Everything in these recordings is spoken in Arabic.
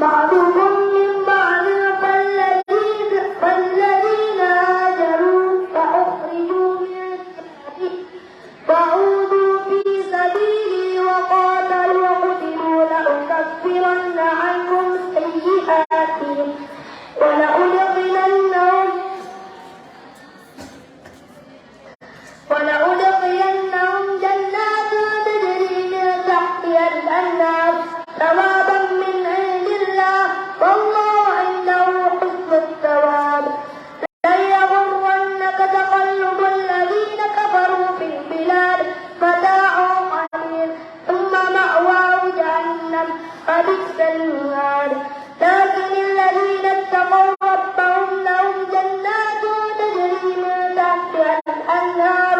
بعضهم من بعض فالذين هاجروا فأخرجوا من ديارهم فعودوا في سبيلي وقاتلوا وقتلوا لأكفرن عنهم سيئاتهم ولأدخلنهم جنات تجري من تحتها الأنهار ثوابا من عند الله والله عنده حسن الثواب. لن يغرنك تقلب الذين كفروا في البلاد متاع قليل ثم مأواه جهنم وبئس المهاد. لكن الذين اتقوا ربهم لهم جنات تجري من تحتها الأنهار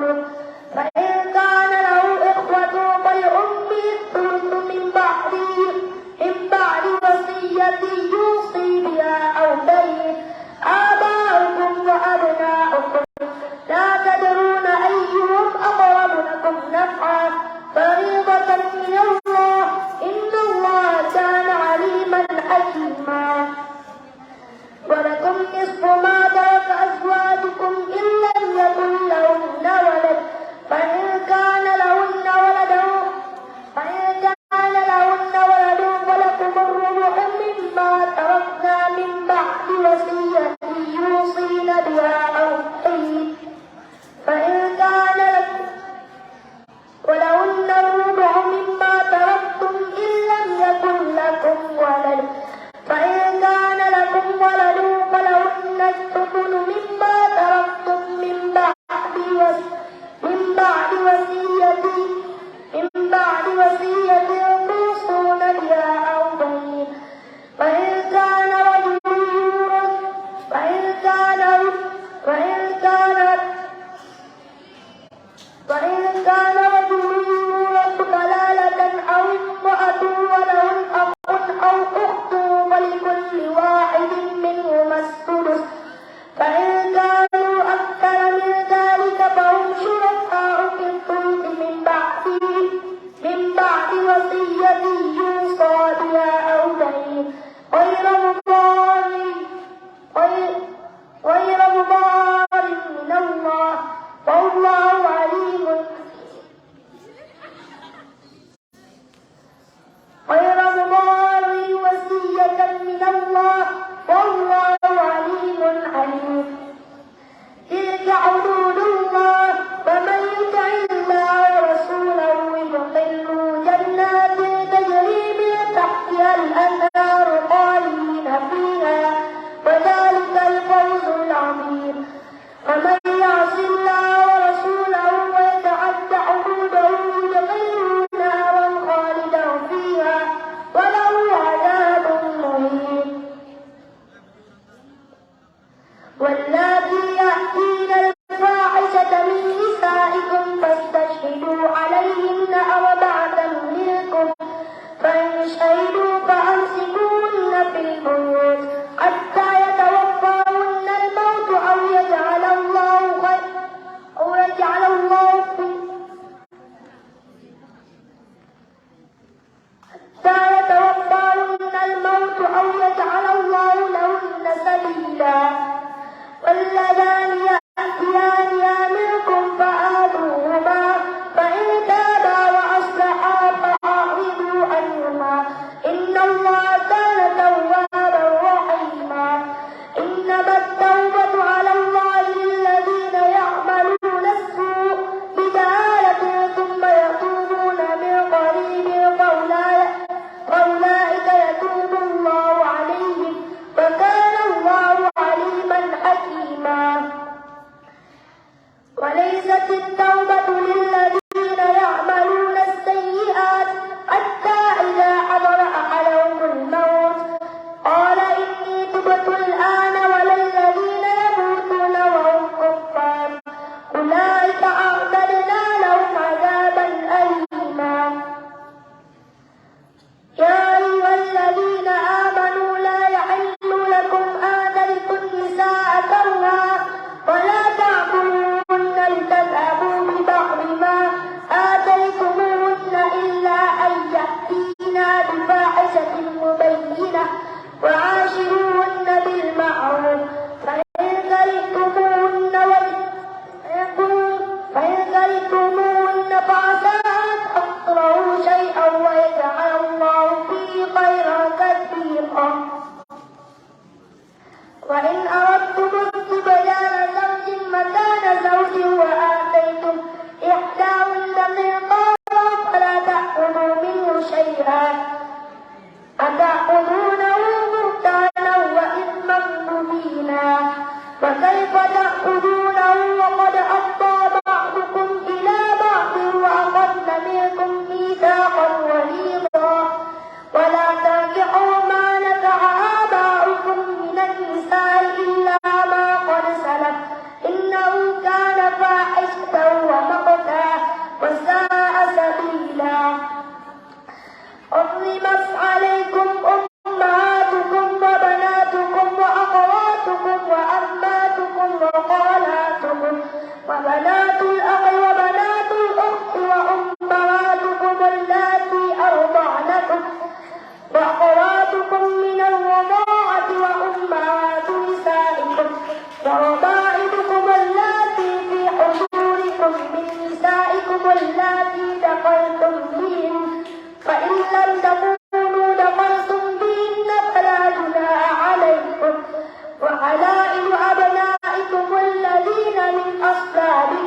الثلث فإن كان له إخوة فلأمه الثلث من بعد وصية يوصي بها أو دين آباؤكم وأبناؤكم لا تدرون أيهم أقرب لكم نفعا فريضة من الله إن الله كان عليما حكيما ولكم نصف ما ترك أزواجكم إن لم يكن لهن ولد فإن كان لهن ولد فلكم الربع مما تركنا من بعد وصية يوصين بها أو دين فإن كان لكم ولهن الربع مما تركتم إن لم يكن لكم ولد فإن كان لكم ولد فلهن الثمن مما تركتم من بعد وصية توصون بها أو دين فإن كان رجل يورث كلالة أو امرأة وله أخ أو أخت فلكل واحد منهما السدس فإن كانوا أكثر من ذلك فهم شركاء في الثلث من بعد وصية يوصى بها أو دين غير مضار من الله والله عليم غير مضار وصية من الله والله عليم حليم تلك حدود الله فمن يطع الله ورسوله يدخله جنات تجري من تحتها الأنهار خالدين فيها وذلك الفوز العظيم ومن يعص الله ورسوله ويتعد حدوده يدخله نارا خالدا فيها وله عذاب مهين واللاتي يأتين الفاحشة من نسائكم فاستشهدوا عليهن أربعة منكم فإن شهدوا فأمسكوهن في البيوت حتى يتوفاهن الموت أو يجعل الله لهن سبيلا واللذان يأتيانها منكم فآذوهما فإن تابا وأصلحا فأعرضوا عنهما إن الله كان توابا رحيما إنما التوبة على الله للذين يعملون السوء بجهالة ثم يتوبون من قريب فأولئك يتوب الله عليهم وكان الله عليما حكيما وليست التوبة للذين يعملون السيئات حتى إذا حضر أحدهم الموت قال إني تبت الآن ولا الذين يموتون وهم كفار أولئك أعتدنا لهم عذابا أليما يا أيها الذين آمنوا لا يحل لكم أن ترثوا النساء كرها ولا تعبدوهن لتذهبوا ببعض ما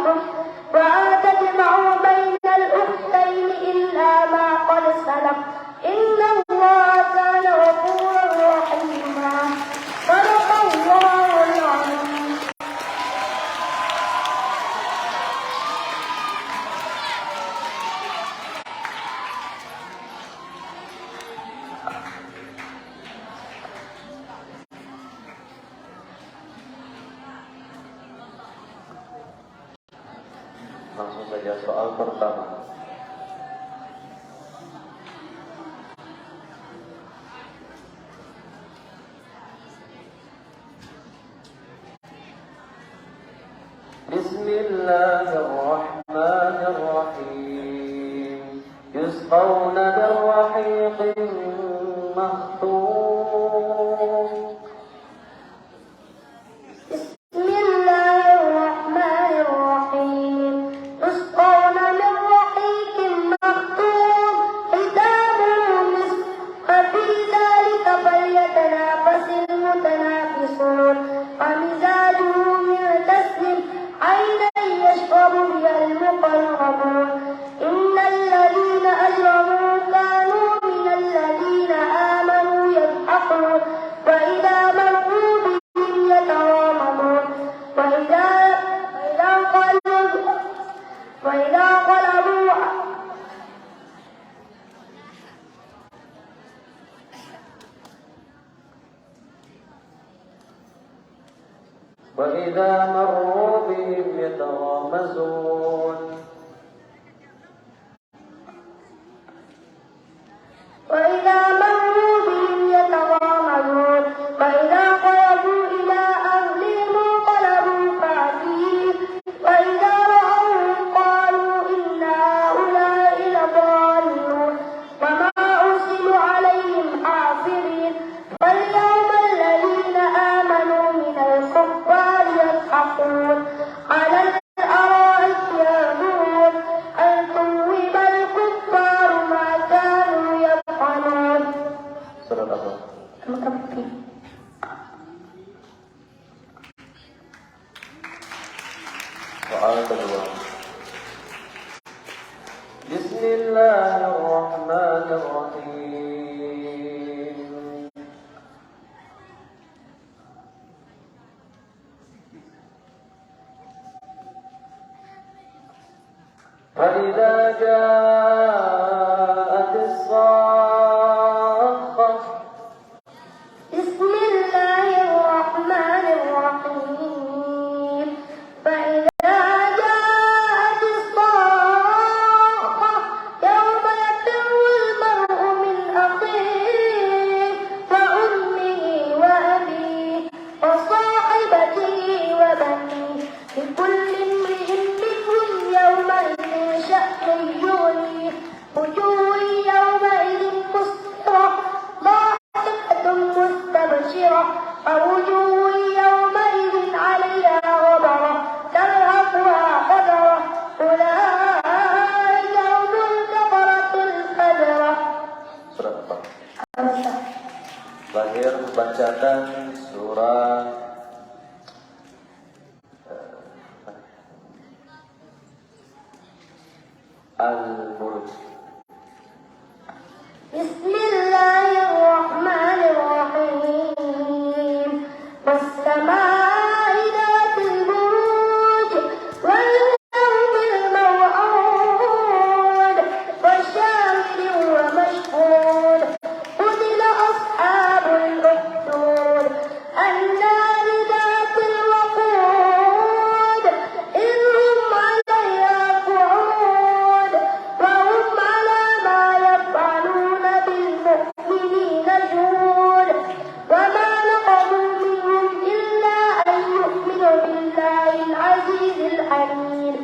بكم وأن تجمعوا بين الأختين إلا ما قد سلف إن الله كان غفورا رحيما. صدق الله العظيم. Langsung saja soal pertama. Bismillahirrahmanirrahim. Yusqawna min rahiqin makhtum. وإذا مروا بهم يتغامزون. وإذا مروا بهم يتغامزون وإذا قربوا إلى أهلهم انقلبوا فكهين وإذا رأوهم قالوا إن هؤلاء لضالون وما أرسلوا عليهم حافظين. فاليوم الذين آمنوا من الكفار يضحكون على الأرائك ينظرون هل ثوب الكفار ما كانوا يفعلون. Surat apa? Al-Kahfi. Soal kedua. Bismillahirrahmanirrahim. فإذا جاءت الصاخة. بسم الله الرحمن الرحيم. فإذا جاءت الصاخة يوم يفر المرء من أخيه وأمه وأبيه وصاحبته وبنيه لكل امرئ منهم يومئذ شأن يغنيه. وجوه يومئذ مسفرة ضاحكة مستبشرة ووجوه يومئذ عليها غبرة ترهقها قدرة أولئك هم الكفرة الفجرة. Surat apa? Lahir bacaan surah Al-Mulk. Bismillahirrahmanirrahim. والسماء ذات البروج واليوم الموعود وشاهد ومشهود قتل أصحاب الأخدود النار ذات الوقود إذ هم عليها قعود وهم على ما يفعلون بالمؤمنين شهود وما نقموا منهم إلا أن يؤمنوا بالله العزيز الحميد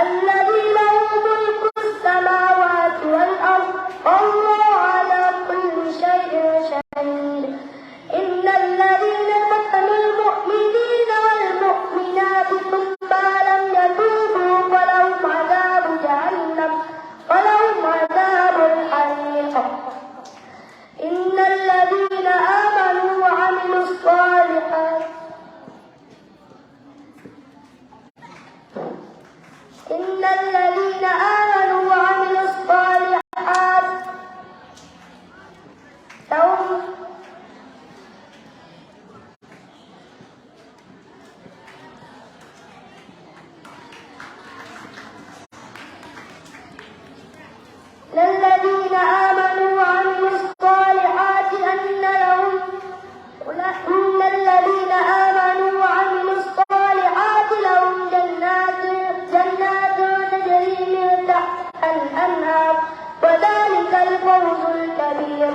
الذي له ملك السماوات والأرض والله على كل شيء شهيد. إن الذين فتنوا المؤمنين والمؤمنات ثم لم يتوبوا فلهم عذاب جهنم ولهم عذاب الحريق. إن الذين آمنوا وعملوا الصالحات إن الذين آمنوا وعملوا الصالحات لهم للذين آمنوا وعملوا الصالحات إن الذين آمنوا وعملوا الصالحات لهم جنات تجري من تحتها الأنهار وذلك الفوز الكبير.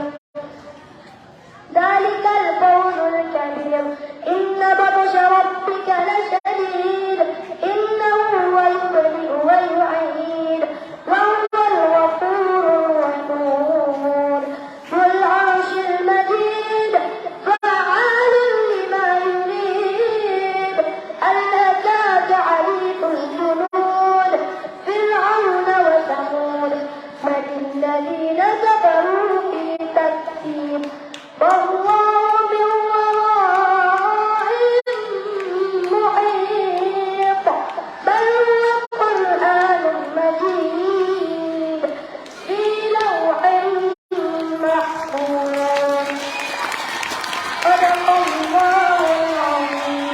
إن بطش ربك لشديد إنه هو يبدئ ويعيد وهو الغفور الودود ذو العرش المجيد فعال لما يريد. هل أتاك حديث الجنود فرعون وثمود بل الذين كفروا في تكذيب والله من ورائهم محيط بل هو قرآن مجيد في لوح محفوظ. صدق الله العظيم.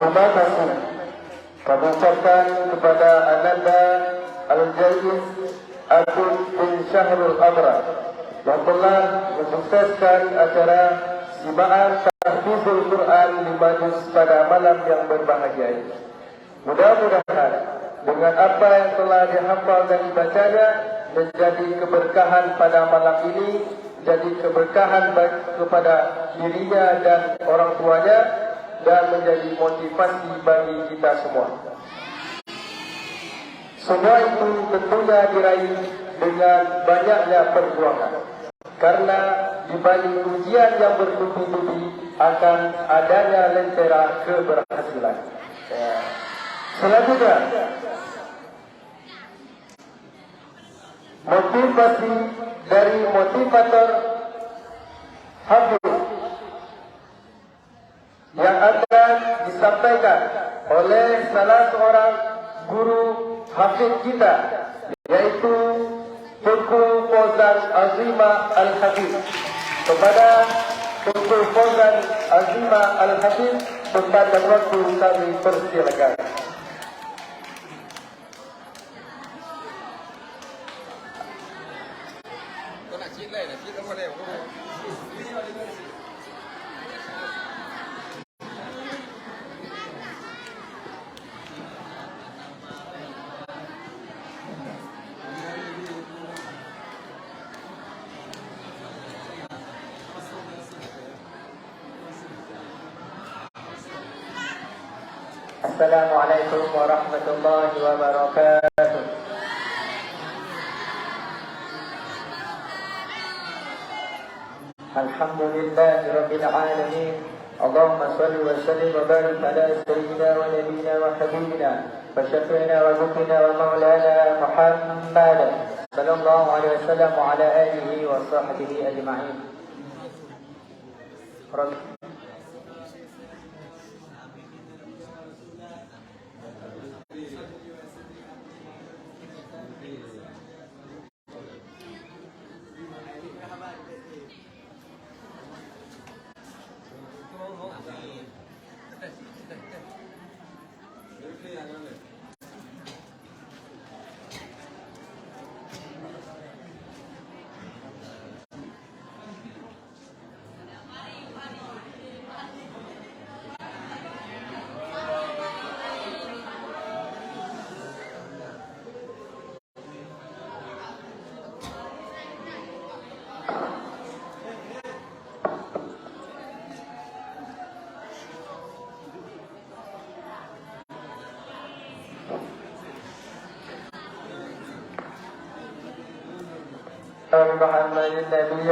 Terima kasih kami ucapkan kepada Ananda Al-Jaiz Abdul bin Syahrul Amra yang telah mensukseskan acara simaan tahfizul Quran di majlis pada malam yang berbahagia ini. Mudah-mudahan dengan apa yang telah dihafal dan dibacanya menjadi keberkahan pada malam ini, jadi keberkahan kepada dirinya dan orang tuanya, dan menjadi motivasi bagi kita semua. Semua itu tentunya diraih dengan banyaknya perjuangan. Karena di balik ujian yang bertubi-tubi akan adanya lentera keberhasilan. Selanjutnya, motivasi dari motivator Hafiz yang akan disampaikan oleh salah seorang guru hafiz kita, yaitu Tunku Fauzan Azimah Al-Hafiz. Kepada Tunku Fauzan Azimah Al-Hafiz, tempat dan waktu kami persilakan. Assalamualaikum warahmatullahi wabarakatuh. Alhamdulillahi rabbil alamin. Allahumma salli wa sallim wa barik ala sayyidina wa nabiyina wa habibina wa syafi'ina wa dhukrina wa maulana Muhammad sallallahu alaihi wasallam wa ala alihi wa sahbihi ajma'in. محمد النبي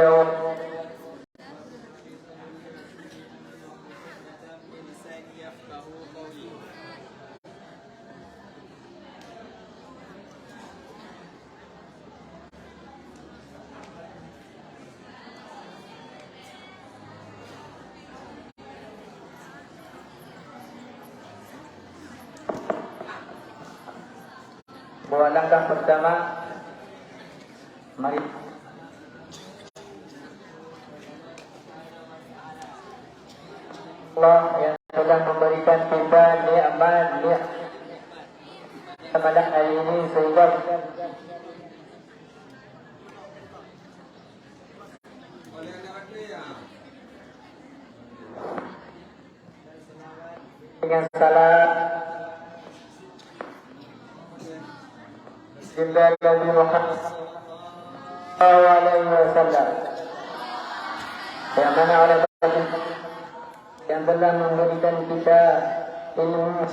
Buat langkah pertama, mari Allah yang telah memberikan kita nikmat pada hari ini sehingga dengan salam Bismillah Nabi Muhammad SAW yang mana oleh yang telah memberikan kita ilmu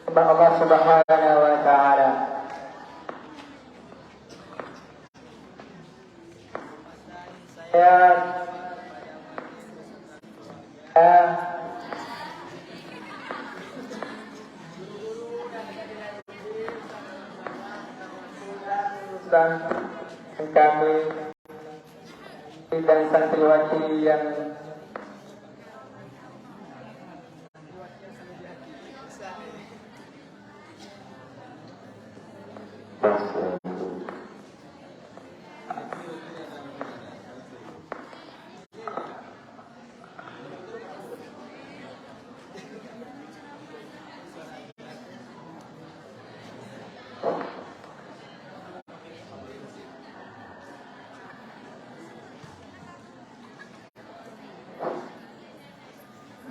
kepada Allah Subhanahu wa Ta'ala. Saya kami dan santriwati yang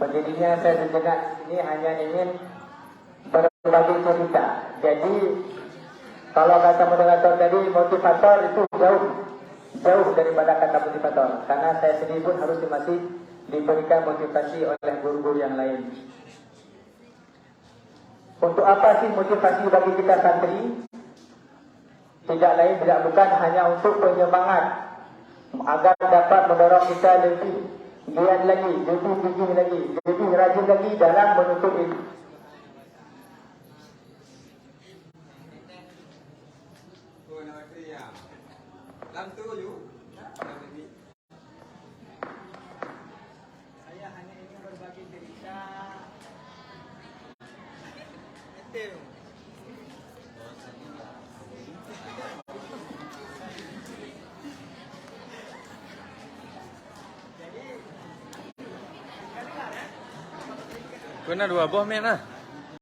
berdirinya saya sejenak ini hanya ingin berbagi cerita. Jadi kalau kata moderator tadi motivator itu jauh daripada kata motivator, karena saya sendiri pun harus masih diberikan motivasi oleh guru-guru yang lain. Untuk apa sih motivasi bagi kita santri? Tidak lain tidak bukan hanya untuk penyemangat agar dapat mendorong kita lebih giat lagi, lebih gigih lagi, lebih rajin lagi dalam menuntut ilmu. Saya hanya ingin berbagi cerita. Kena dua buah men lah.